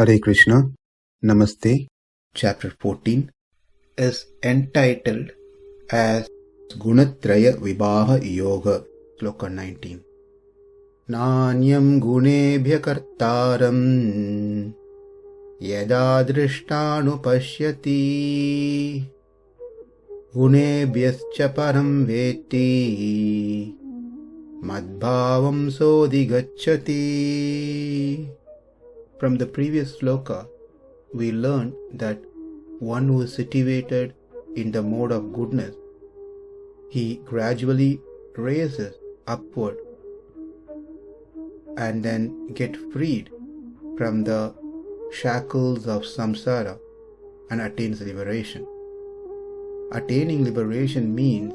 Hare Krishna, Namaste. Chapter 14 is entitled as Gunatraya Vibhaha Yoga, Sloka 19. Nānyaṁ guṇebhyaḥ kartāraṁ yadā draṣṭānupaśyati guṇebhyaścha paraṁ vetti mad-bhāvaṁ dhigacchati. From the previous sloka, we learned that one who is situated in the mode of goodness, he gradually raises upward and then get freed from the shackles of samsara and attains liberation. Attaining liberation means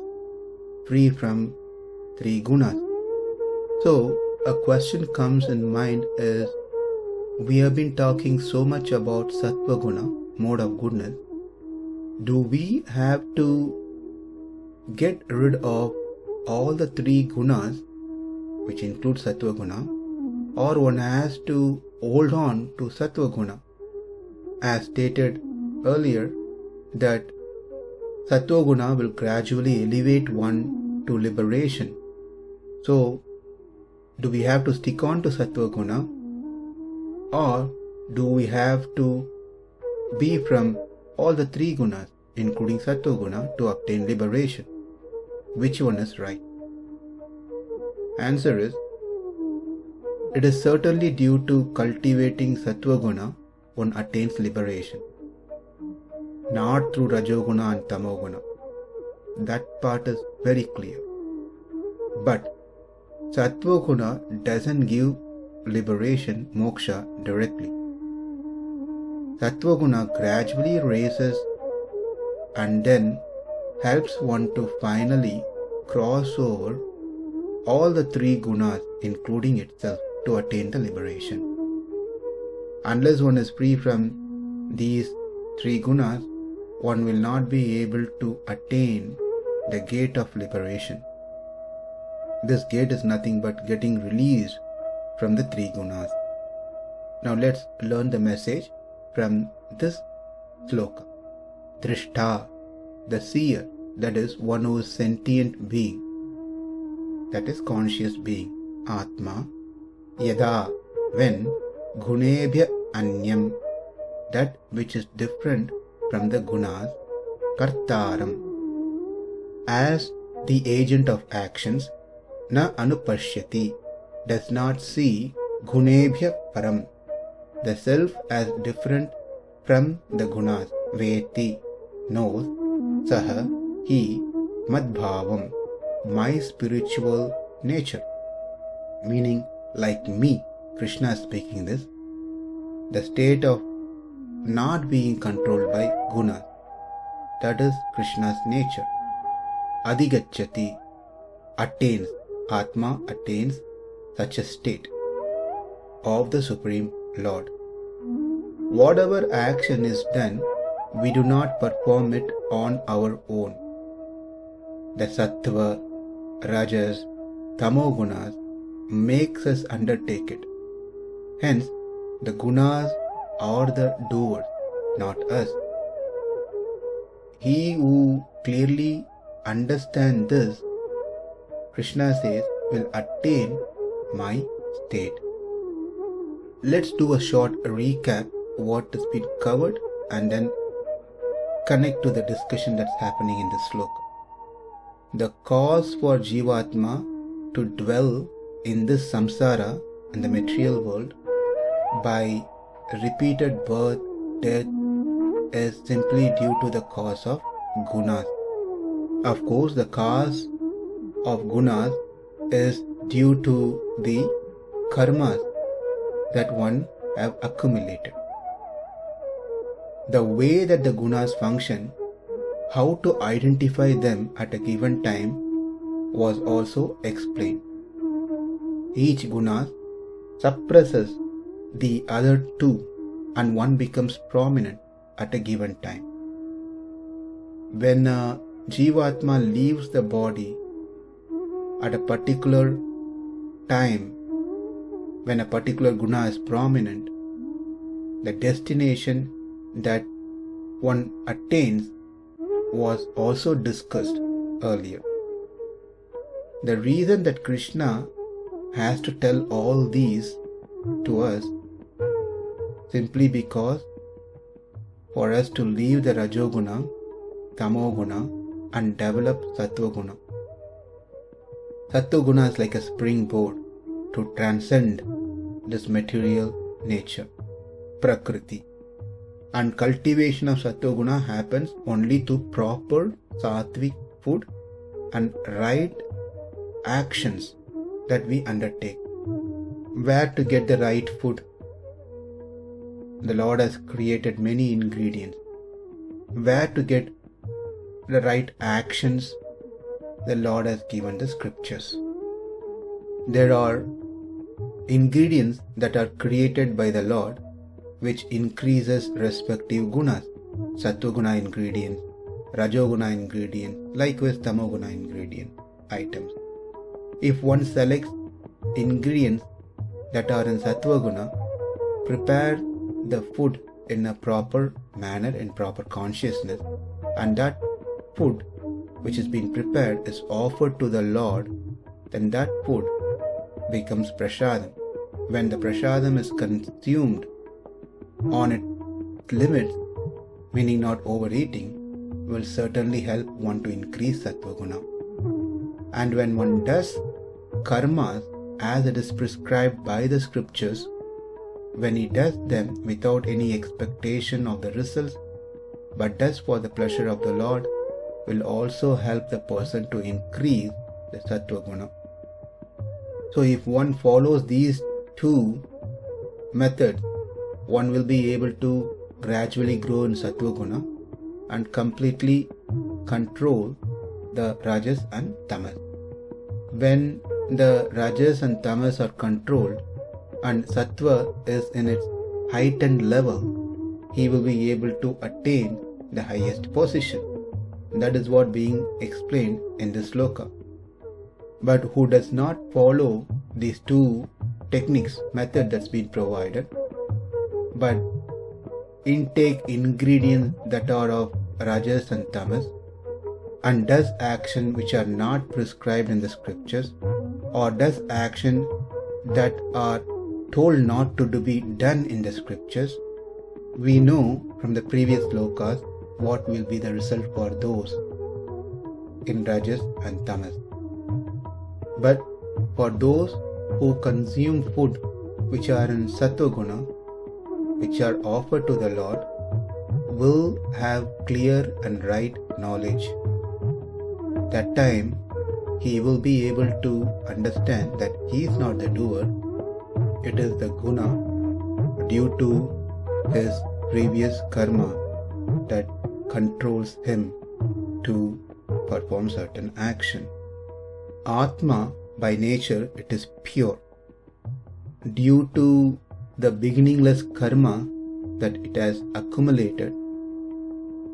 free from three gunas. So a question comes in mind is, we have been talking so much about sattva guna, mode of goodness. Do we have to get rid of all the three gunas, which include sattva guna, or one has to hold on to sattva guna? As stated earlier, that sattva guna will gradually elevate one to liberation. So, do we have to stick on to sattva guna, or do we have to be from all the three gunas, including sattva guna, to obtain liberation? Which one is right? Answer is, it is certainly due to cultivating sattva guna one attains liberation, not through rajoguna and tamoguna. That part is very clear. But sattva guna doesn't give liberation, moksha, directly. Sattva guna gradually raises and then helps one to finally cross over all the three gunas, including itself, to attain the liberation. Unless one is free from these three gunas, one will not be able to attain the gate of liberation. This gate is nothing but getting released from the three gunas. Now let's learn the message from this sloka. Drishta, the seer, that is one who is sentient being, that is conscious being, Atma, yadā, when, guṇebhyaḥ, that which is different from the gunas, kartāraṁ, as the agent of actions, nānyaṁ, does not see guṇebhyaḥ paraṁ, the self as different from the gunas, vetti, knows, saha, he, mad-bhāvaṁ, my spiritual nature. Meaning, like me, Krishna is speaking this, the state of not being controlled by gunas, that is Krishna's nature. Dhigacchati, attains, Atma attains such a state of the Supreme Lord. Whatever action is done, we do not perform it on our own. The sattva, rajas, tamogunas makes us undertake it. Hence, the gunas are the doers, not us. He who clearly understands this, Krishna says, will attain my state. Let's do a short recap what has been covered and then connect to the discussion that's happening in this sloka. The cause for Jivatma to dwell in this samsara, in the material world, by repeated birth, death, is simply due to the cause of gunas. Of course, the cause of gunas is due to the karmas that one have accumulated. The way that the gunas function, how to identify them at a given time, was also explained. Each guna suppresses the other two and one becomes prominent at a given time. When Jivatma leaves the body at a particular time, when a particular guna is prominent, the destination that one attains was also discussed earlier. The reason that Krishna has to tell all these to us simply because for us to leave the Rajoguna, Tamoguna and develop Sattva-guna. Sattva-guna is like a springboard to transcend this material nature, Prakriti. And cultivation of Sattva-guna happens only through proper sattvic food and right actions that we undertake. Where to get the right food? The Lord has created many ingredients. Where to get the right actions? The Lord has given the scriptures. There are ingredients that are created by the Lord which increases respective gunas. Sattva-guna ingredient, Rajoguna ingredient, likewise Tamoguna ingredient items. If one selects ingredients that are in Sattva-guna, prepare the food in a proper manner, in proper consciousness, and that food which is being prepared is offered to the Lord, then that food becomes prasadam. When the prasadam is consumed on its limits, meaning not overeating, will certainly help one to increase Sattva-guna. And when one does karmas as it is prescribed by the scriptures, when he does them without any expectation of the results, but does for the pleasure of the Lord, will also help the person to increase the Sattva-guna. So if one follows these two methods, one will be able to gradually grow in Sattva-guna and completely control the Rajas and Tamas. When the Rajas and Tamas are controlled and Sattva is in its heightened level, he will be able to attain the highest position. That is what being explained in this sloka. But who does not follow these two techniques, method that's been provided, but intake ingredients that are of Rajas and Tamas, and does action which are not prescribed in the scriptures, or does action that are told not to be done in the scriptures, we know from the previous slokas what will be the result for those in Rajas and Tamas. But for those who consume food which are in Sattva-guna, which are offered to the Lord, will have clear and right knowledge. That time he will be able to understand that he is not the doer, it is the guna due to his previous karma that controls him to perform certain action. Atma, by nature, it is pure. Due to the beginningless karma that it has accumulated,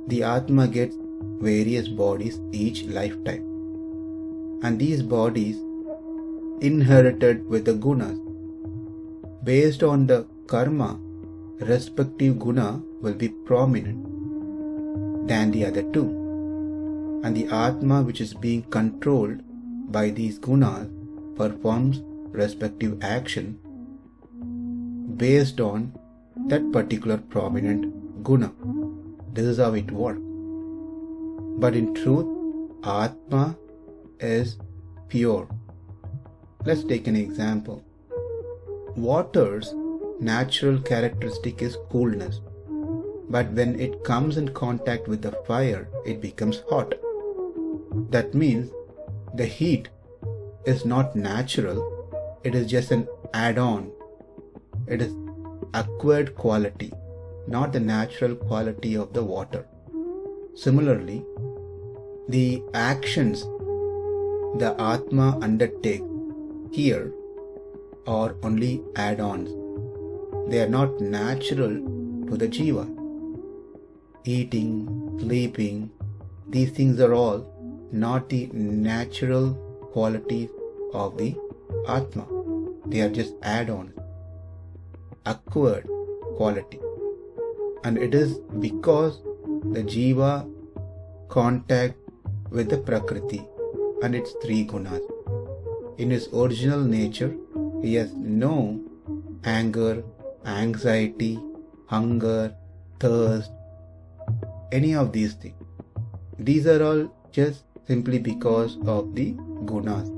the Atma gets various bodies each lifetime. And these bodies inherited with the gunas. Based on the karma, respective guna will be prominent than the other two. And the Atma which is being controlled by these gunas performs respective action based on that particular prominent guna. This is how it works. But in truth, Atma is pure. Let's take an example. Water's natural characteristic is coolness. But when it comes in contact with the fire, it becomes hot. That means the heat is not natural, it is just an add-on. It is acquired quality, not the natural quality of the water. Similarly, the actions the Atma undertakes here are only add-ons. They are not natural to the Jiva. Eating, sleeping, these things are all not the natural qualities of the Atma. They are just add-ons, acquired quality. And it is because the jiva contact with the prakriti and its three gunas. In his original nature, he has no anger, anxiety, hunger, thirst, any of these things. These are all just simply because of the gunas.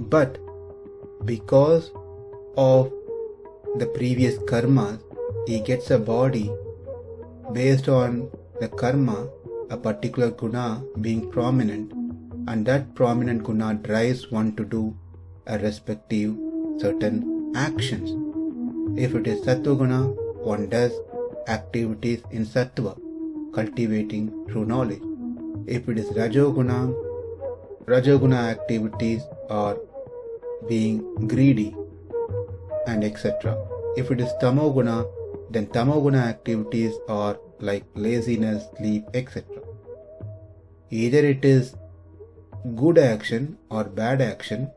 But because of the previous karmas, he gets a body based on the karma, a particular guna being prominent, and that prominent guna drives one to do a respective certain actions. If it is sattva guna, one does activities in sattva, cultivating true knowledge. If it is rajoguna activities are being greedy and etc. If it is tamoguna, then tamoguna activities are like laziness, sleep, etc. Either it is good action or bad action.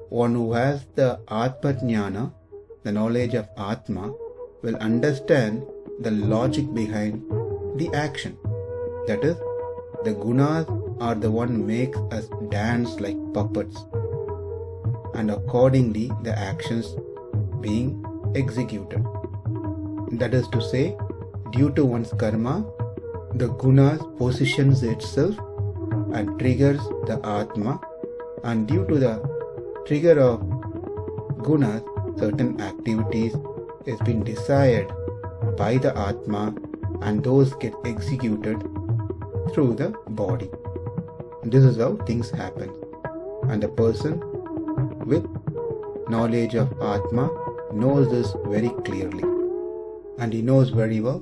One who has the Atma Jnana, the knowledge of Atma, will understand the logic behind the action. That is, the gunas are the one makes us dance like puppets, and accordingly the actions being executed. That is to say, due to one's karma, the gunas positions itself and triggers the Atma, and due to the trigger of gunas, certain activities has been desired by the Atma, and those get executed through the body. This is how things happen. And the person with knowledge of Atma knows this very clearly. And he knows very well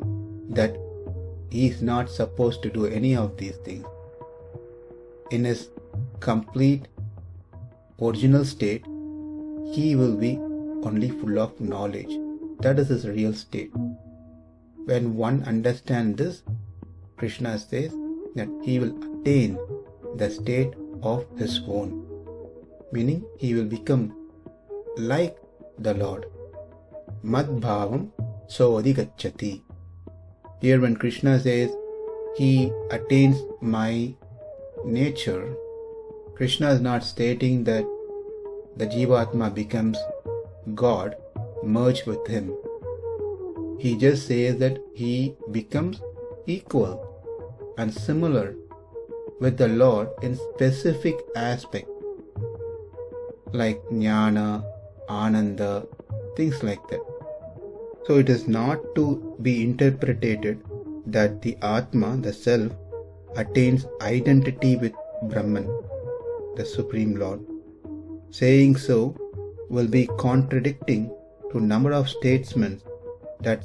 that he is not supposed to do any of these things. In his complete original state, he will be only full of knowledge. That is his real state. When one understands this, Krishna says that he will attain the state of his own, meaning he will become like the Lord. Mad-bhāvaṁ so dhigacchati. Here when Krishna says he attains my nature, Krishna is not stating that the Jivatma becomes God, merged with him. He just says that he becomes equal and similar with the Lord in specific aspect, like jnana, ananda, things like that. So it is not to be interpreted that the Atma, the Self, attains identity with Brahman, the Supreme Lord. Saying so will be contradicting to number of statements that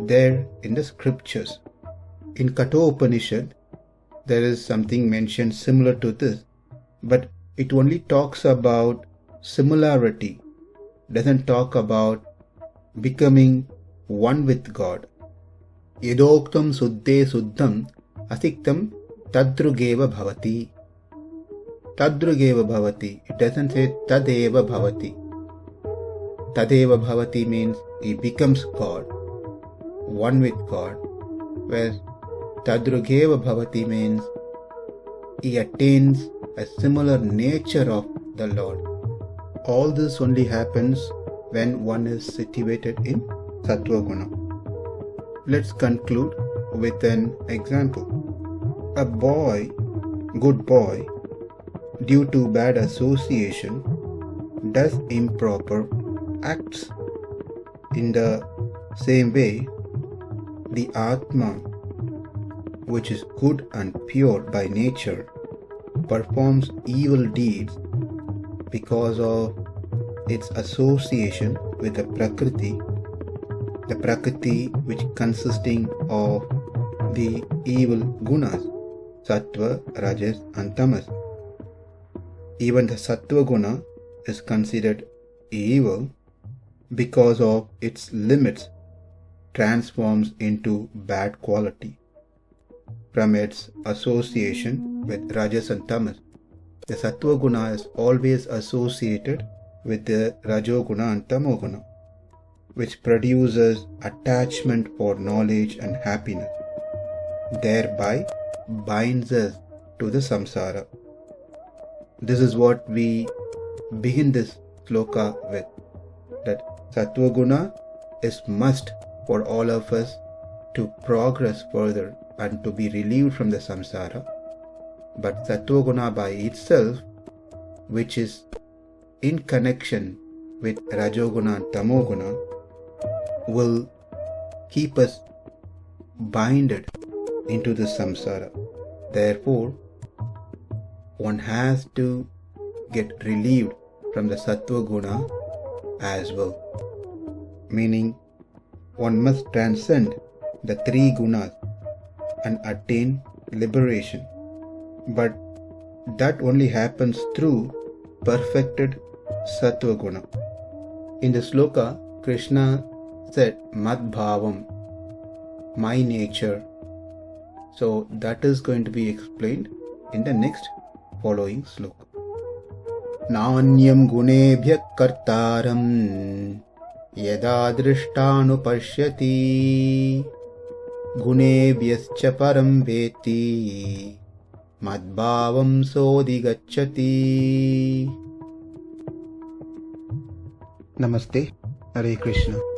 there in the scriptures. In Kathopanishad, there is something mentioned similar to this, but it only talks about similarity, doesn't talk about becoming one with God. Yadoktam suddhe suddham asiktam tadrugeva bhavati. Tadrugeva bhavati. It doesn't say tadeva bhavati. Tadeva bhavati means he becomes God, one with God, whereas tadrugeva bhavati means he attains a similar nature of the Lord. All this only happens when one is situated in Sattva Guna. Let's conclude with an example. A boy, good boy, due to bad association, does improper acts. In the same way, the Atma, which is good and pure by nature, performs evil deeds because of its association with the Prakriti which consisting of the evil gunas, Sattva, Rajas and Tamas. Even the Sattva Guna is considered evil because of its limits transforms into bad quality from its association with Rajas and Tamas. The Sattva Guna is always associated with the Rajoguna and Tamoguna. which produces attachment for knowledge and happiness, thereby binds us to the samsara. This is what we begin this sloka with, that sattva guna is must for all of us to progress further and to be relieved from the samsara. But sattva guna by itself, which is in connection with rajoguna and tamoguna, will keep us binded into the samsara. Therefore, one has to get relieved from the sattva guna as well. Meaning, one must transcend the three gunas and attain liberation. But that only happens through perfected sattva guna. In the sloka, Krishna said mad-bhāvaṁ, my nature. So that is going to be explained in the next following sloka. nānyaṁ guṇebhyaḥ kartāraṁ yadā draṣṭānupaśyati guṇebhyaścha paraṁ vetti mad-bhāvaṁ dhigacchati. Namaste. Hare Krishna.